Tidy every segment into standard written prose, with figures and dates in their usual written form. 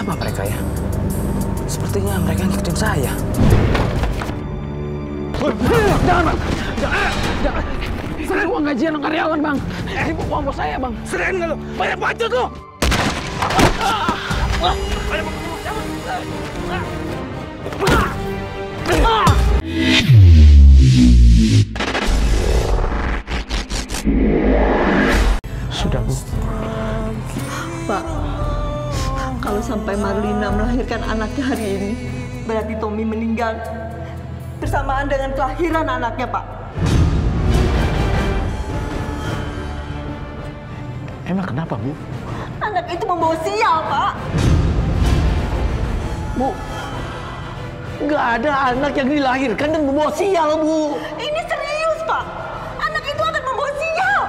Siapa mereka ya? Sepertinya mereka ngikutin saya. Jangan, Bang. Jangan. Saya uang gajian karyawan, Bang. Ini uang bos saya, Bang. Serahin nggak lo? Banyak bacot lo. Sudah, Bu. Pak, kalau sampai Marlina melahirkan anaknya hari ini, berarti Tommy meninggal bersamaan dengan kelahiran anaknya, Pak. Emang kenapa, Bu? Anak itu membawa sial, Pak. Bu, nggak ada anak yang dilahirkan dan membawa sial, Bu. Ini serius, Pak. Anak itu akan membawa sial.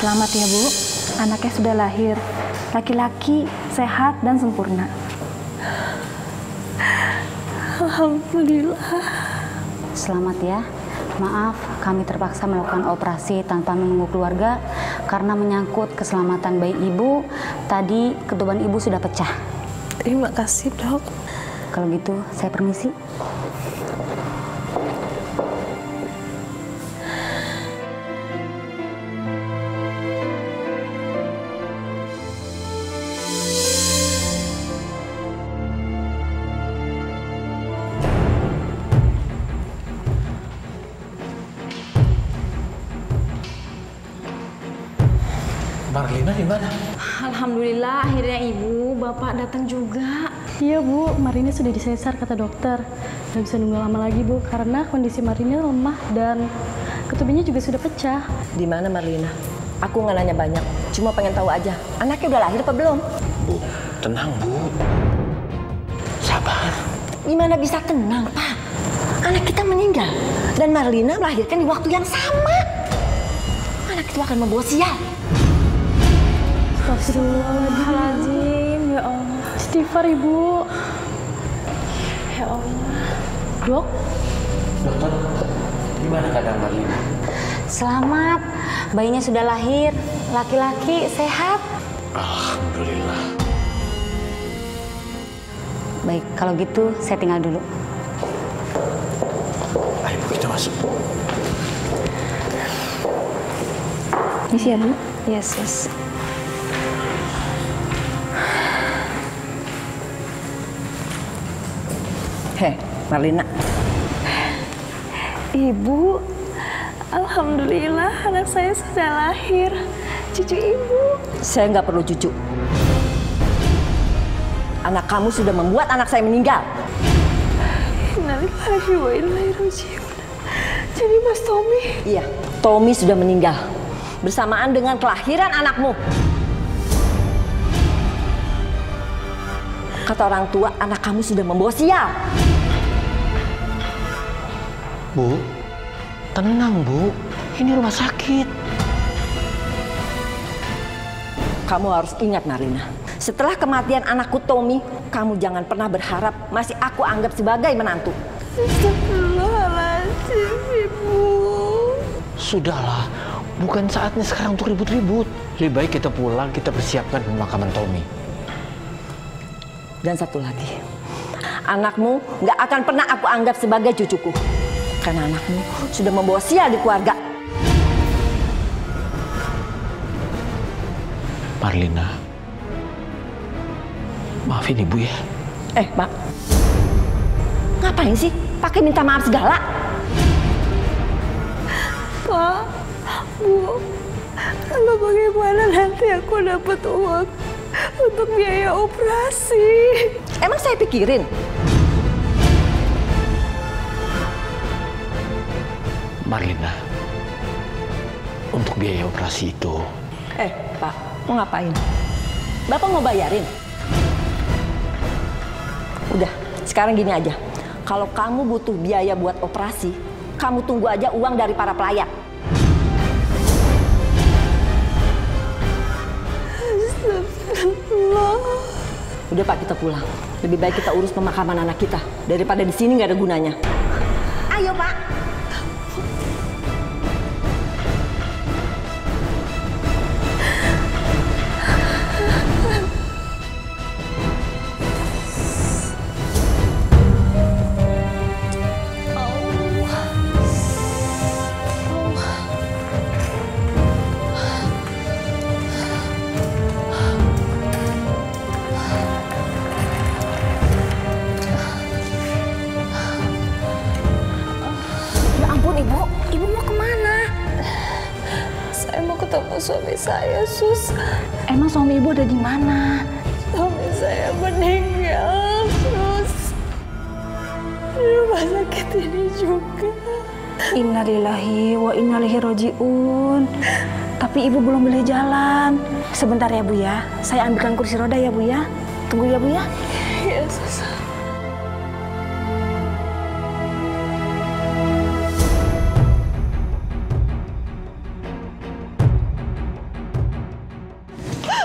Selamat ya, Bu. Anaknya sudah lahir. Laki-laki, sehat, dan sempurna. Alhamdulillah. Selamat ya. Maaf, kami terpaksa melakukan operasi tanpa menunggu keluarga karena menyangkut keselamatan bayi ibu. Tadi ketuban ibu sudah pecah. Terima kasih, Dok. Kalau gitu, saya permisi. Marlina di mana? Alhamdulillah, akhirnya Ibu, Bapak datang juga. Iya Bu, Marina sudah disesar kata dokter. Gak bisa nunggu lama lagi Bu, karena kondisi Marina lemah dan ketubannya juga sudah pecah. Di mana Marlina? Aku nggak nanya banyak, cuma pengen tahu aja. Anaknya udah lahir apa belum? Bu, tenang, Bu. Sabar. Gimana bisa tenang, Pak? Anak kita meninggal dan Marlina melahirkan di waktu yang sama. Anak itu akan membawa sial. Astagfirullahaladzim, ya Allah. Istighfar Ibu. Ya Allah. Dok? Dokter, gimana keadaan Marlina? Selamat, bayinya sudah lahir. Laki-laki, sehat. Alhamdulillah. Baik, kalau gitu saya tinggal dulu. Ayo Bu, kita masuk. Misi ya, Bu? Yes, yes. Heh, Marlina. Ibu, Alhamdulillah anak saya sudah lahir. Cucu Ibu. Saya nggak perlu cucu. Anak kamu sudah membuat anak saya meninggal. Innalillahi wa inna ilaihi raji'un. Jadi Mas Tommy? Iya, Tommy sudah meninggal bersamaan dengan kelahiran anakmu. Kata orang tua, anak kamu sudah membawa sial. Bu, tenang Bu. Ini rumah sakit. Kamu harus ingat Marlina, setelah kematian anakku Tommy, kamu jangan pernah berharap masih aku anggap sebagai menantu. Astagfirullahaladzim, Ibu. Sudahlah, bukan saatnya sekarang untuk ribut-ribut. Lebih baik kita pulang, kita persiapkan pemakaman Tommy. Dan satu lagi, anakmu nggak akan pernah aku anggap sebagai cucuku. Karena anakmu sudah membawa sial di keluarga. Marlina, maafin Ibu ya. Pak, ngapain sih pakai minta maaf segala? Pak, Bu, lalu bagaimana nanti aku dapat uang untuk biaya operasi? Emang saya pikirin? Marlina, untuk biaya operasi itu. Pak, mau ngapain? Bapak mau bayarin? Udah, sekarang gini aja. Kalau kamu butuh biaya buat operasi, kamu tunggu aja uang dari para pelayan. Astagfirullah. Udah Pak, kita pulang. Lebih baik kita urus pemakaman anak kita daripada di sini nggak ada gunanya. Ayo Pak. Ibu? Ibu mau kemana? Saya mau ketemu suami saya, Sus. Emang suami ibu ada di mana? Suami saya meninggal, Sus. Di rumah sakit ini juga. Innalillahi wa inna ilaihi rajiun. Tapi ibu belum boleh jalan. Sebentar ya Bu ya. Saya ambilkan kursi roda ya Bu ya. Tunggu ya Bu ya. Iya, Sus.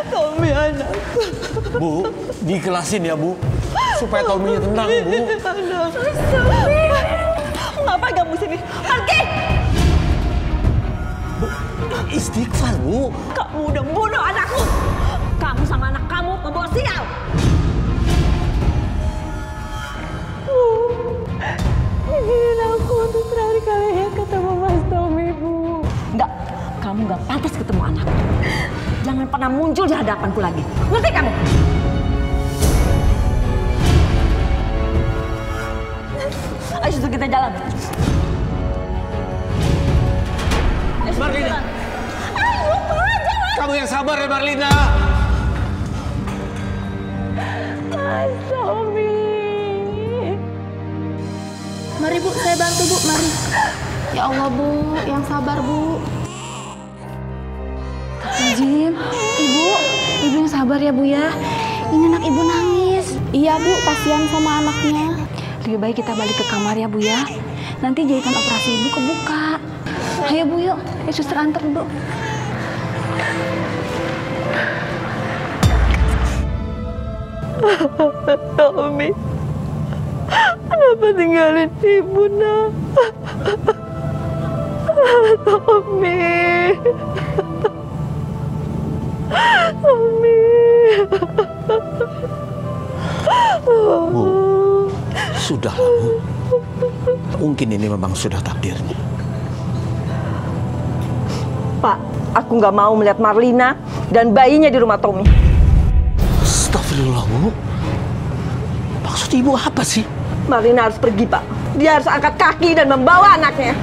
Tommy anakku. Bu, dikelasin ya Bu, supaya Tommy-nya tenang Bu. Tommy, ngapain kamu sini? Pergi! Bu, istighfar Bu. Kamu udah bunuh anakku. Kamu sama anak kamu membawa sial. Ingin aku untuk terakhir kalinya ketemu Mas Tommy, Bu. Enggak, kamu nggak pantas ketemu anakku. Jangan pernah muncul di hadapanku lagi. Ngerti kamu? Ayo sudah kita jalan. Marlina. Ayo, jalan. Kamu yang sabar ya Marlina. Mas Tommy. Mari Bu, saya bantu Bu, mari. Ya Allah Bu, yang sabar Bu. Jim, Ibu yang sabar ya Bu ya. Ini anak Ibu nangis. Iya Bu, kasihan sama anaknya. Lebih baik kita balik ke kamar ya Bu ya. Nanti jahitan operasi Ibu kebuka. Ayo Bu yuk, ya suster antar Bu. Tommy, kenapa tinggalin ibu, nak? Tommy. Tommy. Bu, sudahlah Bu. Mungkin ini memang sudah takdirnya. Pak, aku nggak mau melihat Marlina dan bayinya di rumah Tommy. Astagfirullah Bu. Maksud Ibu apa sih? Marlina harus pergi, Pak. Dia harus angkat kaki dan membawa anaknya.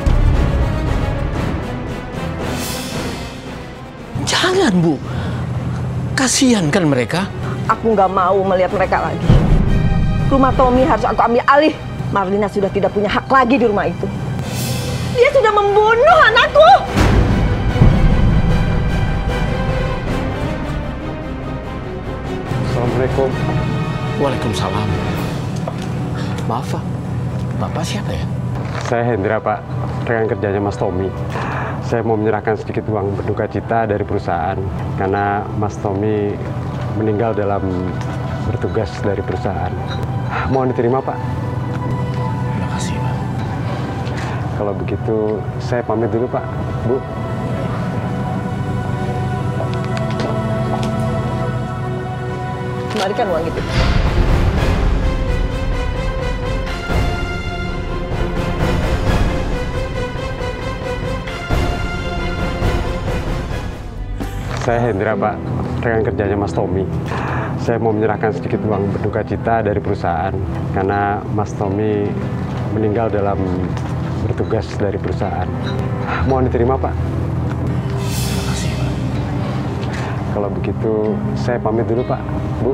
Jangan Bu. Kasihan kan mereka? Aku nggak mau melihat mereka lagi. Rumah Tommy harus aku ambil alih. Marlina sudah tidak punya hak lagi di rumah itu. Dia sudah membunuh anakku. Assalamualaikum. Waalaikumsalam. Maaf Pak, Bapak siapa ya? Saya Hendra Pak, rekan kerjanya Mas Tommy. Saya mau menyerahkan sedikit uang berduka cita dari perusahaan karena Mas Tommy meninggal dalam bertugas dari perusahaan. Mohon diterima Pak. Terima kasih Pak. Kalau begitu saya pamit dulu Pak, Bu. Kembalikan uang itu. Saya Hendra Pak, rekan kerjanya Mas Tommy. Saya mau menyerahkan sedikit uang berduka cita dari perusahaan karena Mas Tommy meninggal dalam bertugas dari perusahaan. Mohon diterima Pak. Terima kasih Pak. Kalau begitu saya pamit dulu Pak, Bu.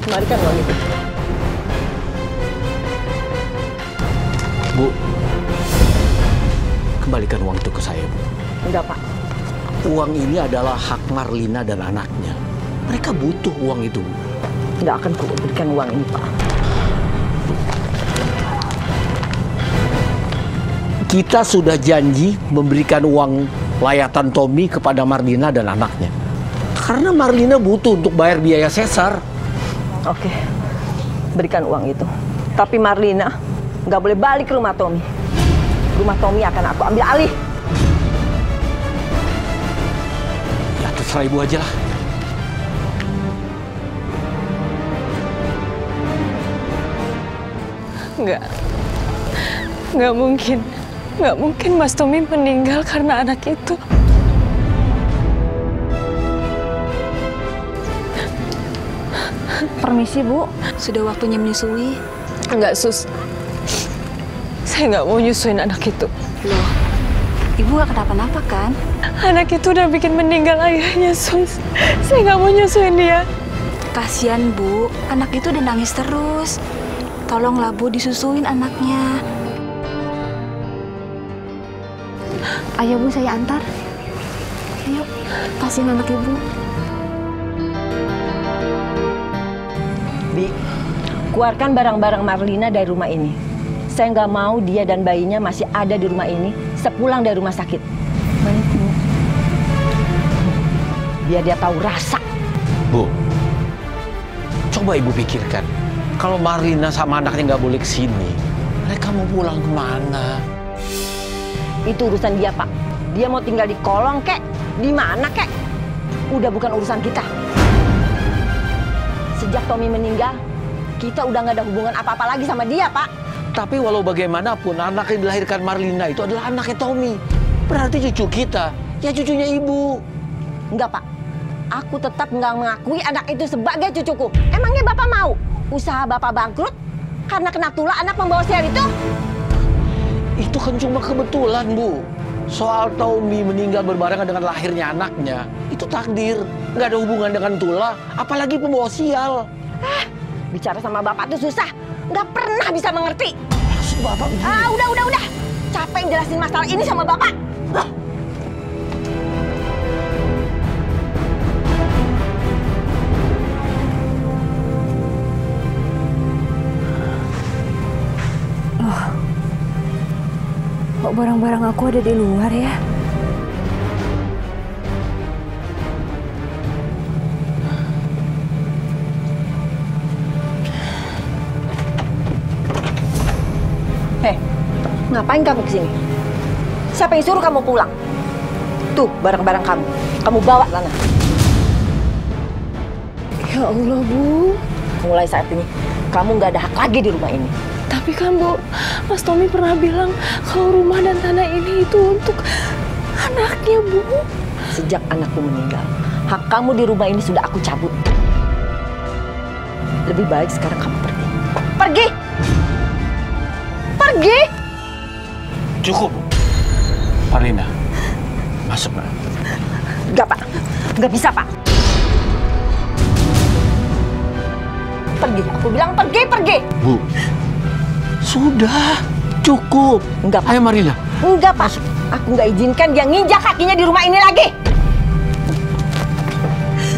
Kembalikan uang itu. Bu, kembalikan uang itu ke saya Bu. Enggak, Pak. Uang ini adalah hak Marlina dan anaknya. Mereka butuh uang itu Bu. Enggak akan kuberikan uang ini, Pak. Kita sudah janji memberikan uang layatan Tommy kepada Marlina dan anaknya. Karena Marlina butuh untuk bayar biaya sesar. Oke, berikan uang itu. Tapi Marlina nggak boleh balik ke rumah Tommy. Rumah Tommy akan aku ambil alih. Ya terserah Ibu aja lah. Nggak mungkin. Nggak mungkin Mas Tommy meninggal karena anak itu. Permisi Bu, Sudah waktunya menyusui. Enggak, Sus. Saya nggak mau nyusuin anak itu. Loh, Ibu gak kenapa-napa kan? Anak itu udah bikin meninggal ayahnya, Sus. Saya nggak mau nyusuin dia. Kasian Bu, anak itu udah nangis terus. Tolonglah Bu disusuin anaknya. Ayo Bu, saya antar. Ayo, kasihin anak Ibu. Bi, keluarkan barang-barang Marlina dari rumah ini. Saya nggak mau dia dan bayinya masih ada di rumah ini sepulang dari rumah sakit. Baik Bu. Biar dia tahu rasa. Bu, coba Ibu pikirkan. Kalau Marlina sama anaknya nggak boleh kesini, mereka mau pulang kemana? Itu urusan dia, Pak. Dia mau tinggal di kolong kek, di mana kek. Udah bukan urusan kita. Sejak Tommy meninggal, kita udah nggak ada hubungan apa-apa lagi sama dia, Pak. Tapi walau bagaimanapun, anak yang dilahirkan Marlina itu adalah anaknya Tommy. Berarti cucu kita, ya cucunya Ibu. Enggak, Pak. Aku tetap nggak mengakui anak itu sebagai cucuku. Emangnya Bapak mau usaha Bapak bangkrut karena kena tulah anak pembawa sial itu? Itu kan cuma kebetulan, Bu. Soal Tommy meninggal berbarengan dengan lahirnya anaknya, itu takdir. Nggak ada hubungan dengan tulah, apalagi pembawa sial. Bicara sama Bapak tuh susah. Nggak pernah bisa mengerti. Maksud Bapak begini? Udah. Capek jelasin masalah ini sama Bapak. Kok barang-barang aku ada di luar ya? Ngapain kamu kesini? Siapa yang suruh kamu pulang? Tuh barang-barang kamu. Kamu bawa sana. Ya Allah, Bu. Mulai saat ini, kamu nggak ada hak lagi di rumah ini. Tapi kan, Bu, Mas Tommy pernah bilang kalau rumah dan tanah ini itu untuk anaknya, Bu. Sejak anakku meninggal, hak kamu di rumah ini sudah aku cabut. Lebih baik sekarang kamu pergi. Pergi! Pergi! Cukup, Marlina. Masuk, Pak. Enggak, Pak. Enggak bisa, Pak. Pergi. Aku bilang pergi. Bu, sudah. Cukup. Enggak, Pak. Ayo, Marlina. Enggak, Pak. Aku nggak izinkan dia nginjak kakinya di rumah ini lagi.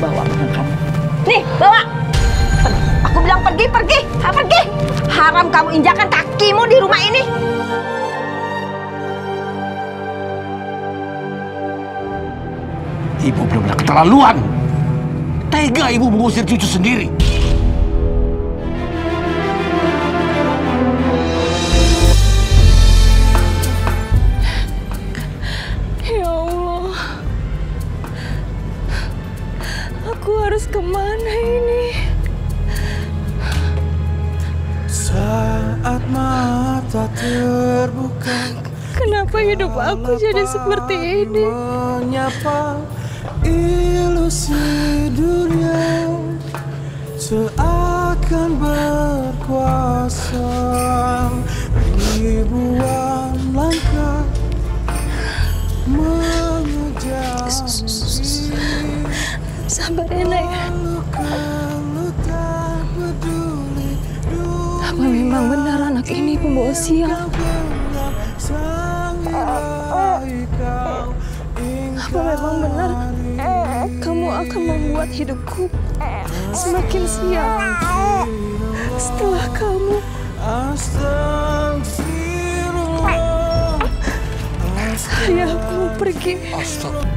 Bawa barang kamu. Nih, bawa. Aku bilang pergi. Pergi. Haram kamu injakan kakimu di rumah ini. Ibu benar-benar keterlaluan. Tega Ibu mengusir cucu sendiri. Ya Allah. Aku harus kemana ini? Saat mata terbuka, Kenapa hidup aku jadi seperti ini? menyapa ilusi dunia seakan berkuasa. Ribuan langkah mengejar Sabar ya, Nak. Apa memang benar anak ini pembawa sial? Apa memang benar kamu akan membuat hidupku semakin sial setelah kamu? Ayahku pergi. Astaga.